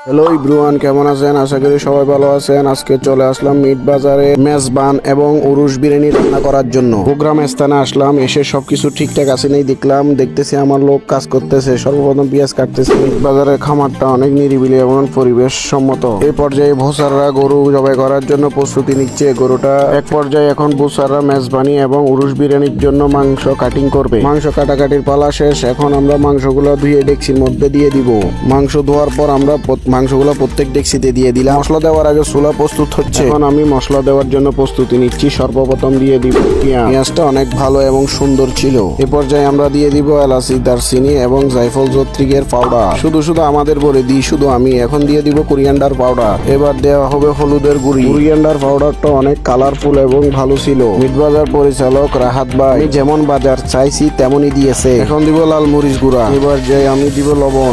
Hello everyone, কেমন আছেন? আশা করি সবাই ভালো আছেন। আজকে চলে আসলাম মিট বাজারে মেজবান এবং উরুশ বিরিয়ানি রান্না করার জন্য। প্রোগ্রাম স্থানে আসলাম, এসে সবকিছু ঠিকঠাক আছে নেই দেখলাম। দেখতেছি আমার লোক কাজ করতেছে, সর্বপ্রথম পেঁয়াজ কাটতেছে। মিট বাজারের খামারটা অনেক নিরিবিলি এবং পরিবেশ সম্মত। এই পর্যায়ে ভোসাররা গরু জবাই করার জন্য প্রস্তুতি নিচ্ছে। গরুটা এক পর্যায়ে এখন ভোসাররা মেজবানি এবং উরুশ বিরিয়ানির জন্য মাংস কাটিং করবে। মাংস কাটাকাটির পালা শেষ। এখন আমরা মাংসগুলো ধুয়ে ডেক্সির মধ্যে দিয়ে দিব। মাংস ধোয়ার পর আমরা মাংসগুলো প্রত্যেক ডেক্সিতে দিয়ে দিলাম। মশলা দেওয়ার আগে চুলা প্রস্তুত হচ্ছে। এখন আমি মশলা দেওয়ার জন্য প্রস্তুতি নিচ্ছি। সর্বপ্রথম দিয়ে দিব পেঁয়াজ। পেঁয়াজটা অনেক ভালো এবং সুন্দর ছিল। এ পর্যায়ে আমরা দিয়ে দিব এলাচি, দারচিনি এবং জায়ফল জত্রিকের পাউডার। শুধু আমাদের বলে দিই, শুধু আমি। এখন দিয়ে দিব কোরিয়ান্ডার পাউডার। এবার দেওয়া হবে হলুদের গুঁড়ি। কোরিয়ান্ডার পাউডারটা অনেক কালারফুল এবং ভালো ছিল। মিট বাজার পরিচালক রাহাত ভাই যেমন বাজার চাইছি তেমনই দিয়েছে। এখন দিব লাল মরিচ গুঁড়া। এবার যে আমি দিব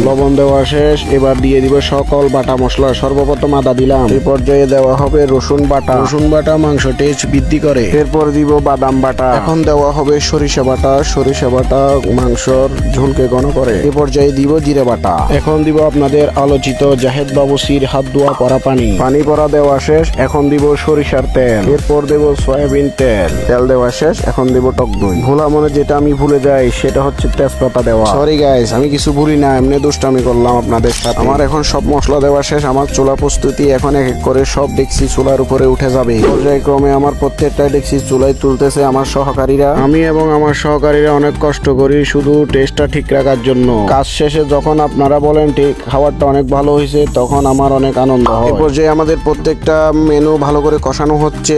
লবণ দেওয়া শেষ। এবার দিয়ে দিব সকল বাটা মশলা। সর্বপ্রথম আদা দিলাম। এই পর্যায়ে দেওয়া হবে রসুন বাটা। রসুন বাটা মাংস টেস্ট বৃদ্ধি করে। এরপর দিব বাদাম বাটা। এখন দেওয়া হবে সরিষা বাটা। সরিষা বাটা মাংসর ঝোলকে ঘন করে। এই পর্যায়ে দিব জিরে বাটা। এখন দিব আপনাদের আলোচিত জাহেদ বাবুসির হাত ধোয়া পরা পানি পরা দেওয়া শেষ। এখন দিব সরিষার তেল। এরপর দেব সয়াবিন তেল দেওয়া শেষ। এখন দিব টক দই। ভোলা মনে যেটা আমি ভুলে যাই সেটা হচ্ছে তেজপাতা দেওয়া। সরি গাইস, আমি কিছু ভুলি না, এমনি দুষ্টামি করলাম আপনাদের সাথে। আমার এখন সব মশলা দেওয়া শেষ। আমার চুলা প্রস্তুতি। এখন এক এক করে সব ডেক্সি চুলার উপরে উঠে যাবে। পর্যায়ক্রমে আমার প্রত্যেকটা ডেক্সি চুলায় তুলতেছে আমার সহকারীরা। আমি এবং আমার সহকারীরা অনেক কষ্ট করি শুধু টেস্টটা ঠিক রাখার জন্য। কাজ শেষে যখন আপনারা বলেন ঠিক খাবারটা অনেক ভালো হয়েছে, তখন আমার অনেক আনন্দ হয়। এই পর্যায়ে আমাদের প্রত্যেকটা মেনু ভালো করে কষানো হচ্ছে।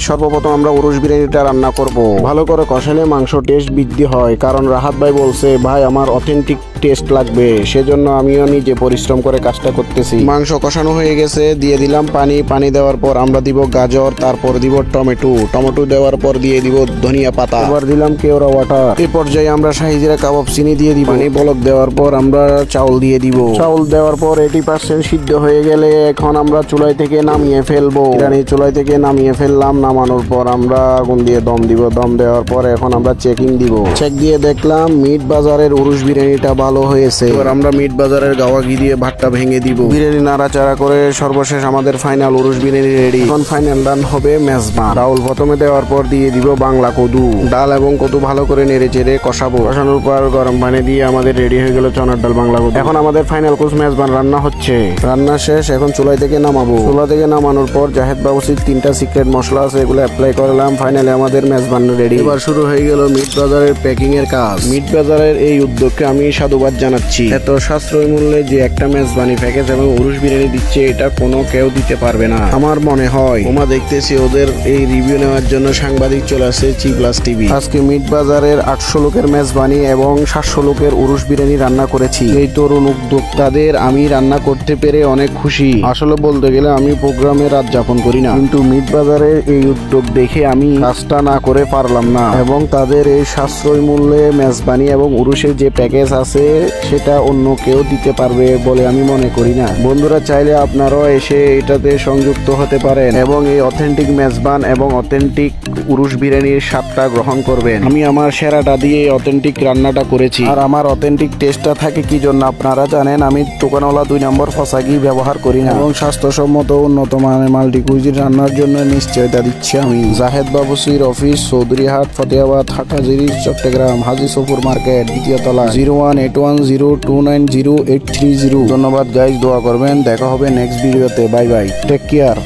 সর্বপ্রথম আমরা উরুশ বিরিয়ানিটা রান্না করব। ভালো করে কষালে মাংস টেস্ট বৃদ্ধি হয়। কারণ রাহাত ভাই বলছে, ভাই আমার অথেন্টিক টেস্ট লাগবে, সেজন্য আমিও নিজে পরিশ্রম করে কাজটা করতেছি। মাংস কষানো হয়ে গেছে, দিয়ে দিলাম পানি দেওয়ার পর আমরা দিব গাজর, তারপর দিব টমেটো দেওয়ার পর দিয়ে দিব ধনিয়া পাতা, এবার দিলাম কেওড়া ওয়াটার। এই পর্যায়ে আমরা শাহিজিরা কাবাব চিনি দিয়ে দিব। পানি বলক দেওয়ার পর আমরা চাউল দিয়ে দিব। চাউল দেওয়ার পর 80% সিদ্ধ হয়ে গেলে এখন আমরা চুলাই থেকে নামিয়ে ফেলবো। বিরিয়ানি চুলাই থেকে নামিয়ে ফেললাম। নামানোর পর আমরা আগুন দিয়ে দম দিব। দম দেওয়ার পর এখন আমরা চেকিং দিব। চেক দিয়ে দেখলাম মিট বাজারের উরুশ বিরিয়ানিটা ভালো হয়েছে। এবার আমরা মিট বাজারের গাওয়া ঘি দিয়ে ভাতটা ভেঙে দিব। বিরিয়ানি নাড়াচাড়া করে সর্বশেষ আমাদের ফাইনাল উরুশ বিরিয়ানি রেডি। এখন ফাইনাল রান হবে মেজবান। ডাউল প্রথমে দেওয়ার পর দিয়ে দিব বাংলা কদু। ডাল এবং কদু ভালো করে নেড়ে চেড়ে কষাবো। কষানোর পর গরম পানি দিয়ে আমাদের রেডি হয়ে গেল চনার ডাল বাংলা কদু। এখন আমাদের ফাইনাল কোর্স মেজবান রান্না হচ্ছে। রান্না শেষ। এখন চুলাই থেকে নামাবো। চুলা থেকে নামানোর পর জাহেদ বাবুসির 3টা সিক্রেট মশলা আছে, এগুলো অ্যাপ্লাই করলাম। ফাইনালি আমাদের মেজবান রেডি। এবার শুরু হয়ে গেল মিট বাজারের প্যাকিং এর কাজ। মিট বাজারের এই উদ্যোগকে আমি সাধুবাদ জানাচ্ছি। এত সাশ্রয়ী মূল্যে যে একটা মেজবানি প্যাকেজ এবং উরুশ বিরিয়ানি দিচ্ছে, এটা কোনো কেউ দিতে পারবে না আমার মনে হয়। ওমা দেখতেছি ওদের এই রিভিউ নেওয়ার জন্য সাংবাদিক চলে আসে C+ টিভি। আজকে মিট বাজারের 800 লোকের মেজবানি এবং 700 লোকের উরুশ বিরিয়ানি রান্না করেছি। এই তরুণ উদ্যোক্তাদের আমি রান্না করতে পেরে অনেক খুশি। আসলে বলতে গেলে আমি প্রোগ্রামে রাত যাপন করি না, কিন্তু মিট বাজারের এই উদ্যোগ দেখে আমি কাজটা না করে পারলাম না। এবং তাদের এই সাশ্রয়ী মূল্যে মেজবানি এবং উরুশের যে প্যাকেজ আছে সেটা অন্য কেউ দিতে পারবে বলে আমি মনে করি না। বন্ধুরা চাইলে আপনারাও এসে এটাতে সংযুক্ত হতে পারেন এবং এই অথেন্টিক মেজবান এবং অথেন্টিক উরুশ বিরিয়ানির স্বাদটা গ্রহণ করবেন। আমি আমার সেরাটা দিয়ে অথেন্টিক রান্নাটা করেছি। আর আমার অথেন্টিক টেস্টটা থাকে কি জন্য আপনারা জানেন, আমি দোকানওয়ালা 2 নম্বর ফসা ঘি ব্যবহার করি না এবং স্বাস্থ্যসম্মত উন্নত মানের মাল্টি কুইজিন রান্নার জন্য নিশ্চয়তা দিচ্ছি আমি। জাহেদ বাবুসির অফিস, চৌধুরীহাট, ফতেহাবাদ, হাটহাজারী, চট্টগ্রাম, হাজি সফুর মার্কেট, 2য় তলা, 018102908330। ধন্যবাদ গাইজ, দোয়া করবেন। দেখা হবে নেক্সট ভিডিওতে। Bye bye, take care.